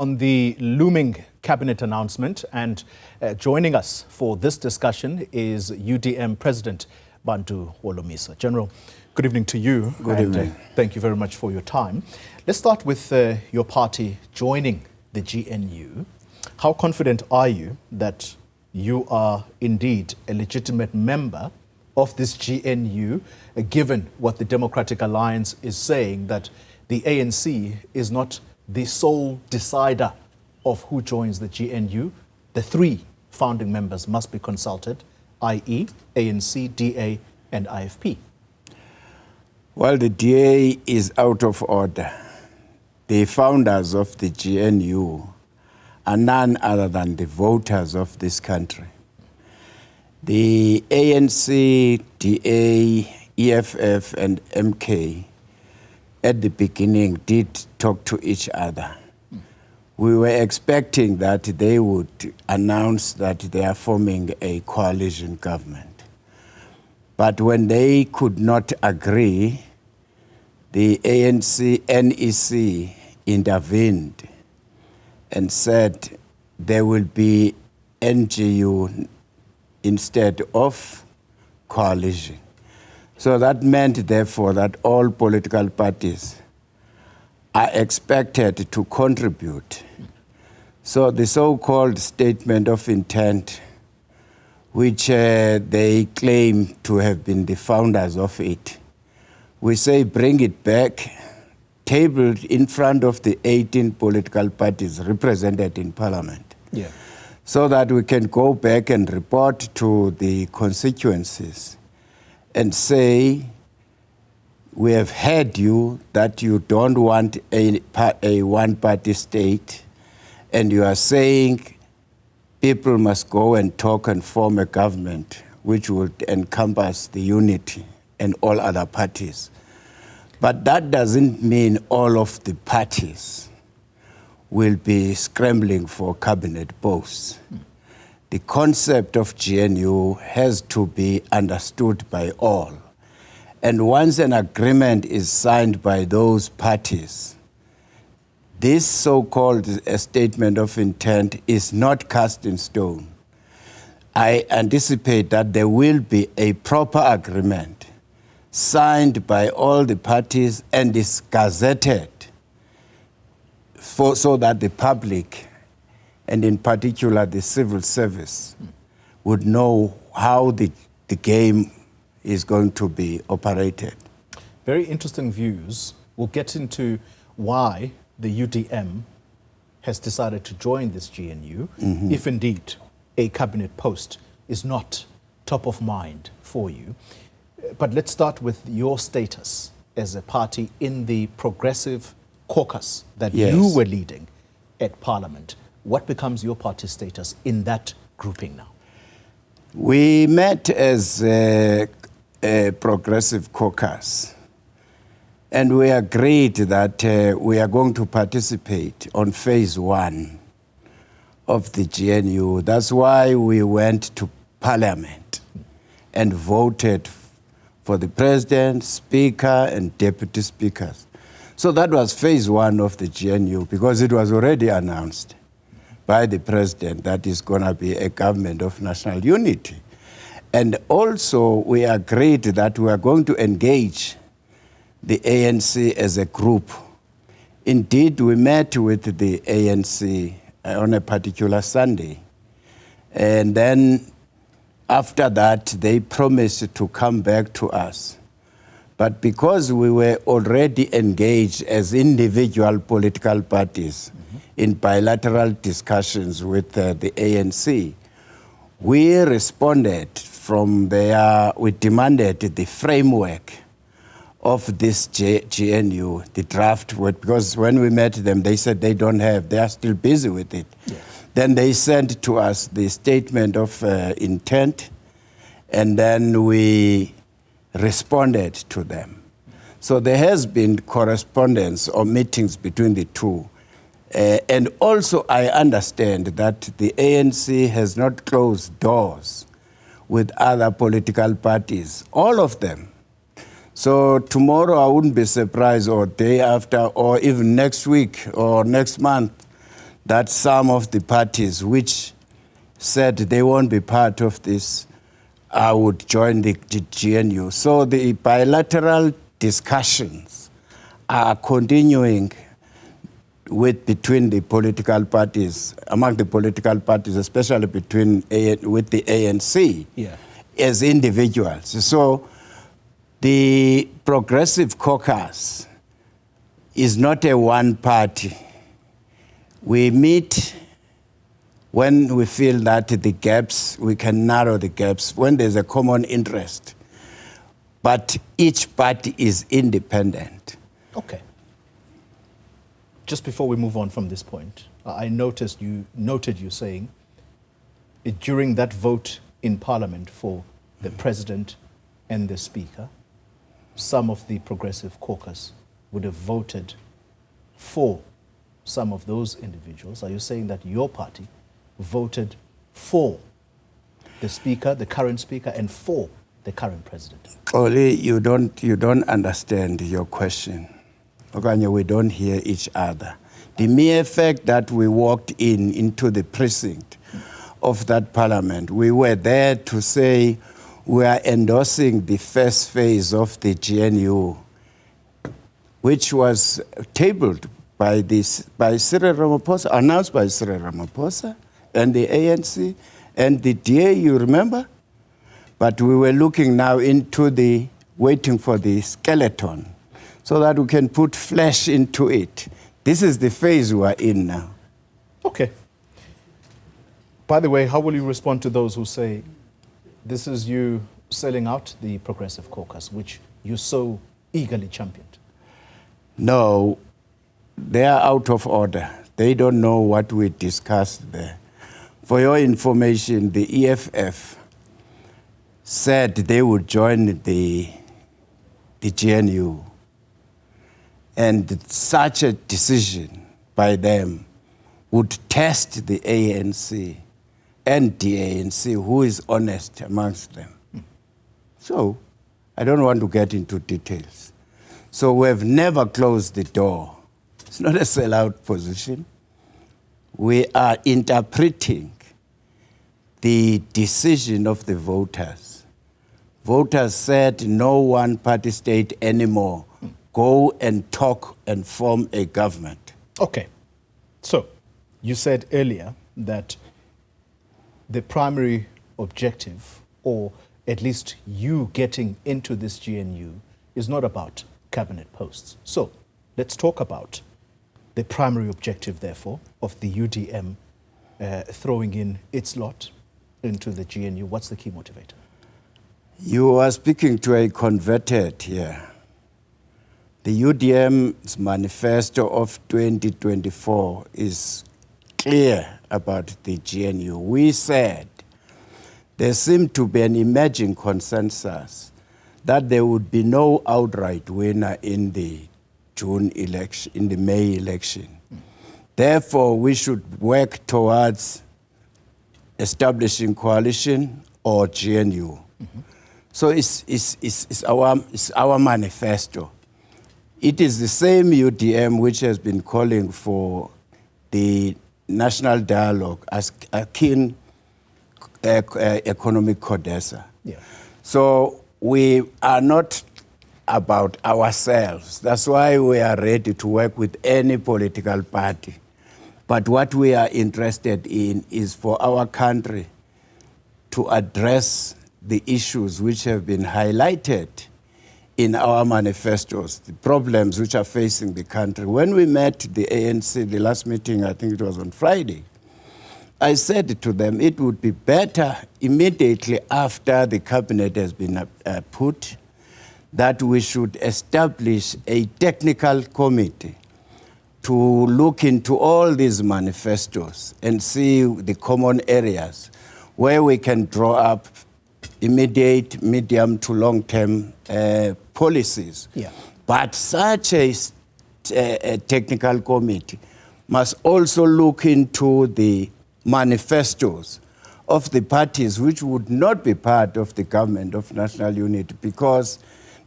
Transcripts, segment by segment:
on the looming cabinet announcement, and joining us for this discussion is UDM President Bantu Holomisa. General, good evening to you. Good evening. Thank you very much for your time. Let's start with your party joining the GNU. How confident are you that you are indeed a legitimate member of this GNU, given what the Democratic Alliance is saying, that the ANC is not the sole decider of who joins the GNU? The three founding members must be consulted, i.e. ANC, DA and IFP. Well, the DA is out of order. The founders of the GNU are none other than the voters of this country. The ANC, DA, EFF and MK at the beginning did talk to each other. We were expecting that they would announce that they are forming a coalition government. But when they could not agree, the ANC, NEC intervened and said there will be NGU instead of coalition. So that meant, therefore, that all political parties are expected to contribute. So the so-called statement of intent, which they claim to have been the founders of it, we say bring it back, table it in front of the 18 political parties represented in Parliament, so that we can go back and report to the constituencies and say, we have heard you that you don't want a one-party state, and you are saying people must go and talk and form a government which would encompass the unity and all other parties. But that doesn't mean all of the parties will be scrambling for cabinet posts. The concept of GNU has to be understood by all. And once an agreement is signed by those parties, this so-called statement of intent is not cast in stone. I anticipate that there will be a proper agreement signed by all the parties and is gazetted so that the public, and in particular the civil service, would know how the game is going to be operated. Very interesting views. We'll get into why the UDM has decided to join this GNU, if indeed a cabinet post is not top of mind for you. But let's start with your status as a party in the progressive caucus that you were leading at Parliament. What becomes your party status in that grouping now? We met as a progressive caucus, and we agreed that we are going to participate on phase 1 of the GNU. That's why we went to Parliament and voted for the President, Speaker, and Deputy Speakers. So that was phase 1 of the GNU, because it was already announced by the President that is going to be a government of national unity. And also we agreed that we are going to engage the ANC as a group. Indeed, we met with the ANC on a particular Sunday. And then after that, they promised to come back to us. But because we were already engaged as individual political parties in bilateral discussions with the ANC, we responded from there. We demanded the framework of this GNU, the draft, because when we met them, they said they don't have, they are still busy with it. Then they sent to us the statement of intent, and then we responded to them. So there has been correspondence or meetings between the two. And also I understand that the ANC has not closed doors with other political parties, all of them. So tomorrow I wouldn't be surprised, or day after, or even next week or next month, that some of the parties which said they won't be part of this would join the GNU. So the bilateral discussions are continuing between the political parties, among the political parties, especially with the ANC, as individuals. So the Progressive Caucus is not a one party. We meet when we feel that the gaps, we can narrow the gaps, when there's a common interest. But each party is independent. Okay. Just before we move on from this point, I noted you saying during that vote in Parliament for the President and the Speaker, some of the Progressive Caucus would have voted for some of those individuals. Are you saying that your party voted for the Speaker, the current Speaker, and for the current President? Oli, you don't understand your question. Okanye, we don't hear each other. The mere fact that we walked into the precinct of that parliament, we were there to say we are endorsing the first phase of the GNU, which was tabled by Cyril Ramaphosa, announced by Cyril Ramaphosa and the ANC and the DA, you remember? But we were looking now into waiting for the skeleton so that we can put flesh into it. This is the phase we are in now. Okay. By the way, how will you respond to those who say this is you selling out the Progressive Caucus, which you so eagerly championed? No, they are out of order. They don't know what we discussed there. For your information, the EFF said they would join the GNU. And such a decision by them would test the ANC and the ANC, who is honest amongst them. So I don't want to get into details. So we have never closed the door. It's not a sellout position. We are interpreting the decision of the voters. Voters said no one party state anymore. Go and talk and form a government. Okay. So you said earlier that the primary objective, or at least you getting into this GNU, is not about cabinet posts. So let's talk about the primary objective, therefore, of the UDM throwing in its lot into the GNU. What's the key motivator? You are speaking to a converted here. The UDM's manifesto of 2024 is clear about the GNU. We said there seemed to be an emerging consensus that there would be no outright winner in the June election, in the May election. Therefore, we should work towards establishing coalition or GNU. So it's our manifesto. It is the same UDM which has been calling for the national dialogue as a keen economic codessa. Yeah. So we are not about ourselves. That's why we are ready to work with any political party. But what we are interested in is for our country to address the issues which have been highlighted in our manifestos, the problems which are facing the country. When we met the ANC, the last meeting, I think it was on Friday, I said to them it would be better immediately after the cabinet has been put that we should establish a technical committee to look into all these manifestos and see the common areas where we can draw up immediate, medium to long-term policies. Yeah. But such a technical committee must also look into the manifestos of the parties which would not be part of the government of national unity, because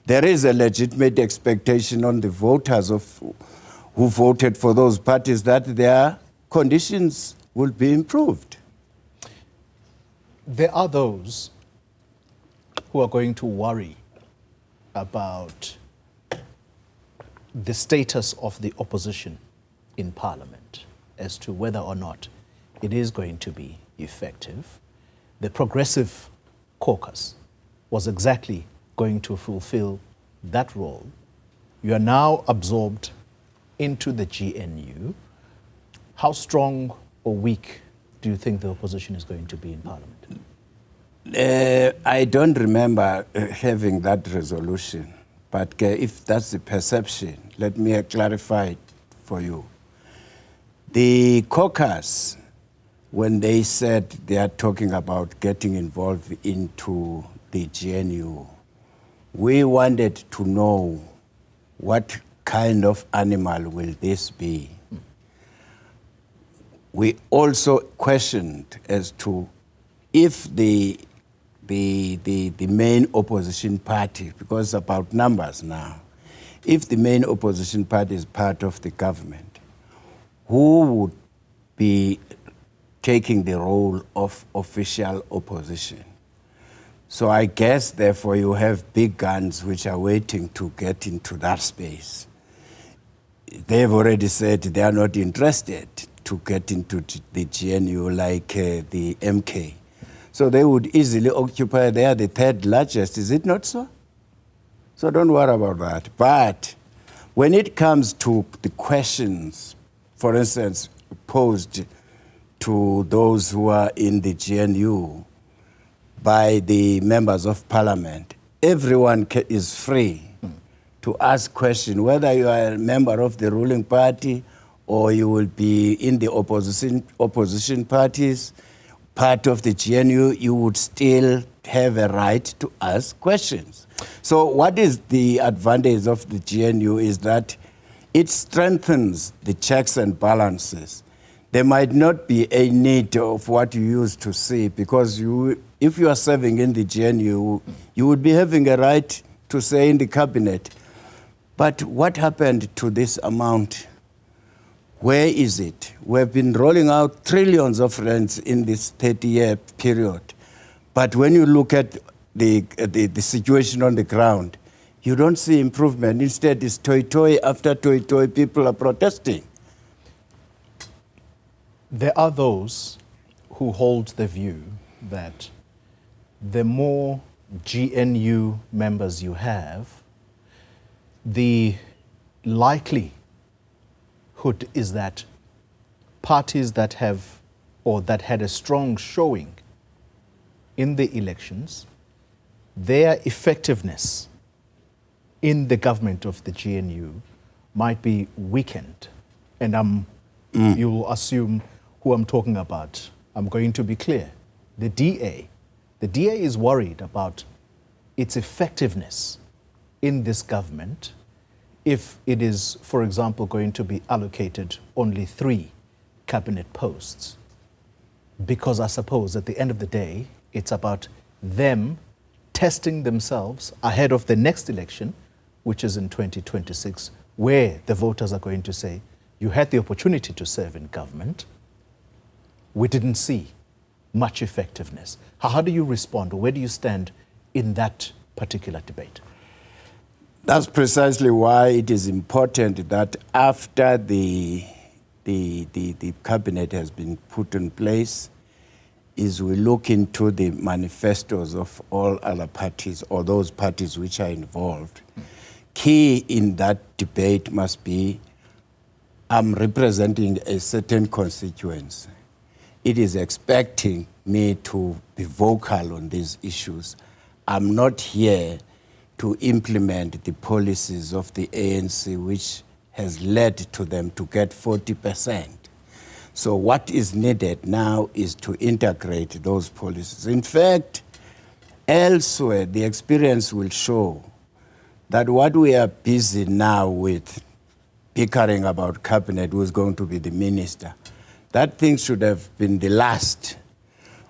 there is a legitimate expectation on the voters who voted for those parties that their conditions will be improved. There are those who are going to worry about the status of the opposition in Parliament as to whether or not it is going to be effective. The Progressive Caucus was exactly going to fulfill that role. You are now absorbed into the GNU. How strong or weak do you think the opposition is going to be in Parliament? I don't remember having that resolution, but if that's the perception, let me clarify it for you. The caucus, when they said they are talking about getting involved into the GNU, we wanted to know what kind of animal will this be. We also questioned as to if the main opposition party, because it's about numbers now, if the main opposition party is part of the government, who would be taking the role of official opposition? So I guess, therefore, you have big guns which are waiting to get into that space. They've already said they are not interested to get into the GNU like the MK. So they would easily occupy, they are the third largest, is it not so? So don't worry about that. But when it comes to the questions, for instance, posed to those who are in the GNU by the members of Parliament, everyone is free to ask questions, whether you are a member of the ruling party or you will be in the opposition parties, part of the GNU, you would still have a right to ask questions. So what is the advantage of the GNU is that it strengthens the checks and balances. There might not be a need of what you used to see, because if you are serving in the GNU, you would be having a right to say in the cabinet. But what happened to this amount? Where is it? We've been rolling out trillions of rands in this 30-year period. But when you look at the situation on the ground, you don't see improvement. Instead, it's toy after toy. People are protesting. There are those who hold the view that the more GNU members you have, the likelihood is that parties that have or that had a strong showing in the elections, their effectiveness in the government of the GNU might be weakened. And you will assume who I'm talking about. I'm going to be clear. The DA is worried about its effectiveness in this government if it is, for example, going to be allocated only 3 cabinet posts. Because I suppose at the end of the day, it's about them testing themselves ahead of the next election, which is in 2026, where the voters are going to say, you had the opportunity to serve in government. We didn't see much effectiveness. How do you respond, or where do you stand in that particular debate? That's precisely why it is important that after the cabinet has been put in place, is we look into the manifestos of all other parties or those parties which are involved. Key in that debate must be, I'm representing a certain constituency. It is expecting me to be vocal on these issues. I'm not here to implement the policies of the ANC, which has led to them to get 40%. So what is needed now is to integrate those policies. In fact, elsewhere, the experience will show that what we are busy now with, bickering about cabinet, who is going to be the minister, that thing should have been the last.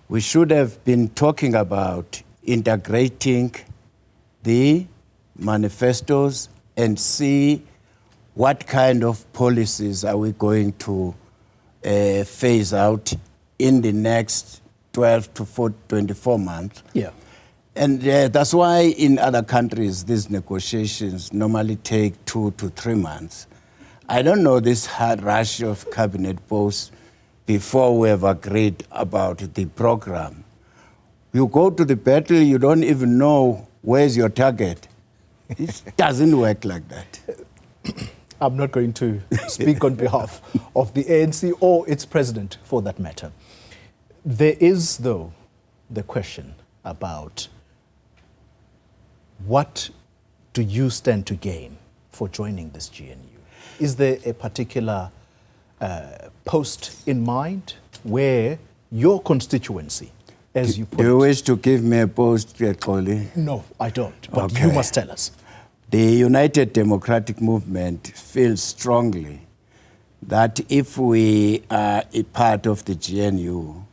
We should have been talking about integrating the manifestos and see what kind of policies are we going to phase out in the next 12 to 24 months. Yeah. And that's why in other countries, these negotiations normally take 2 to 3 months. I don't know this hard rush of cabinet posts before we have agreed about the program. You go to the battle, you don't even know where's your target. It doesn't work like that. I'm not going to speak on behalf of the ANC or its president, for that matter. There is, though, the question about what do you stand to gain for joining this GNU? Is there a particular post in mind where your constituency, as you put it... Do you wish to give me a post, Coley? No, I don't, but you must tell us. The United Democratic Movement feels strongly that if we are a part of the GNU,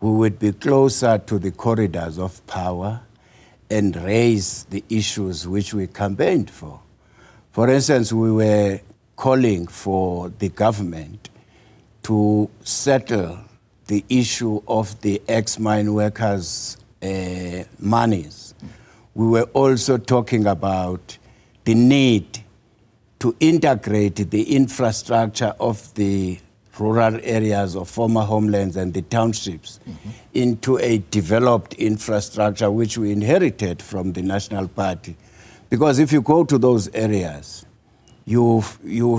we would be closer to the corridors of power and raise the issues which we campaigned for. For instance, we were calling for the government to settle the issue of the ex-mine workers' monies. We were also talking about the need to integrate the infrastructure of the rural areas of former homelands and the townships into a developed infrastructure which we inherited from the National Party. Because if you go to those areas, you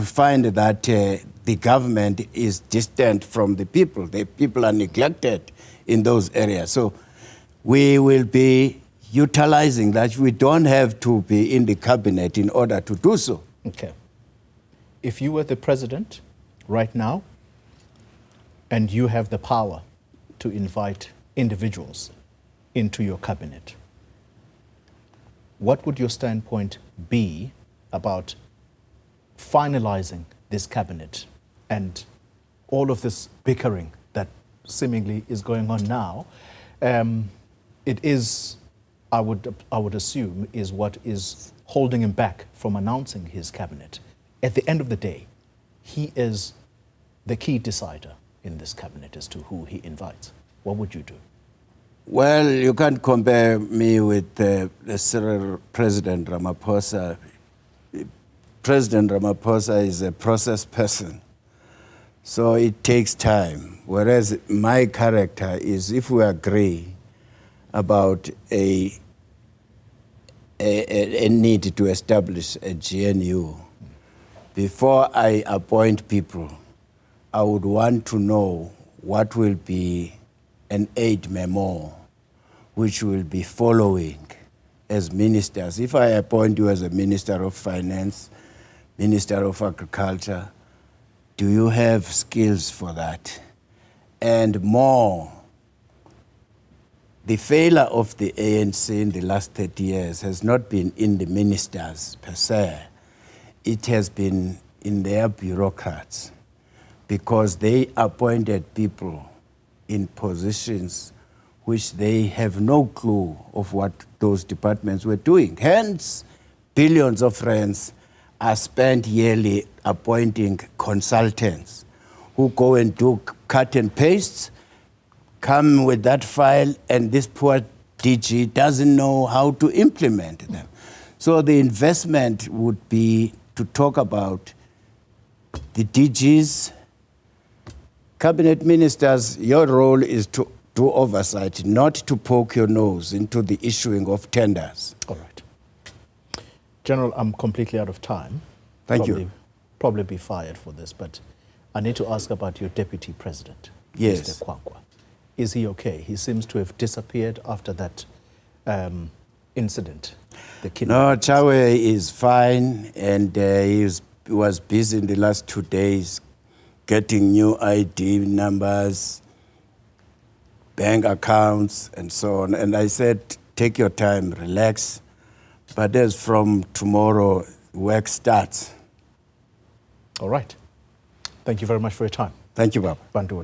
find that the government is distant from the people. The people are neglected in those areas. So we will be utilizing that. We don't have to be in the cabinet in order to do so. Okay. If you were the president right now, and you have the power to invite individuals into your cabinet, what would your standpoint be about finalizing this cabinet and all of this bickering that seemingly is going on now? It is, I would assume, is what is holding him back from announcing his cabinet. At the end of the day, he is the key decider in this cabinet as to who he invites. What would you do? Well, you can't compare me with the President Ramaphosa. President Ramaphosa is a process person, so it takes time. Whereas my character is, if we agree about a need to establish a GNU, before I appoint people, I would want to know what will be an aid memo which will be following as ministers. If I appoint you as a Minister of Finance, Minister of Agriculture, do you have skills for that? And more, the failure of the ANC in the last 30 years has not been in the ministers per se. It has been in their bureaucrats, because they appointed people in positions which they have no clue of what those departments were doing. Hence, billions of rands are spent yearly appointing consultants who go and do cut and pastes, come with that file, and this poor DG doesn't know how to implement them. So the investment would be to talk about the DGs, cabinet ministers. Your role is to do oversight, not to poke your nose into the issuing of tenders. All right. General, I'm completely out of time. Thank you. Probably be fired for this, but I need to ask about your deputy president, yes, Mr. Kwankwa. Is he okay? He seems to have disappeared after that incident. No, Chawe is fine, and he was busy in the last 2 days getting new ID numbers, bank accounts, and so on. And I said, take your time, relax. But as from tomorrow, work starts. All right. Thank you very much for your time. Thank you, Baba. Bantu.